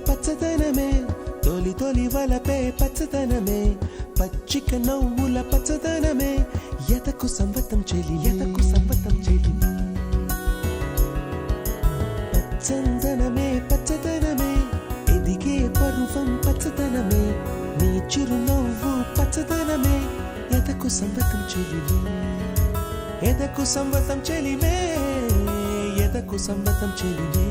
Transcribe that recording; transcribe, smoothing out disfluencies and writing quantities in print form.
పచ్చదనమే తొలి తొలి వలపే పచ్చదనమే పచ్చిక నవ్వుల పచ్చదనమే ఎదకు సంవతం చెలి ఎదకు సంవతం చెలి పచ్చందనమే పచ్చదనమే ఎదిగే పరువం పచ్చదనమే నీ చిరునవ్వు పచ్చదనమే ఎదకు సంవతం చెలిమే ఎదకు సంవతం చెలిమే ఎదకు సంవతం చెలిమే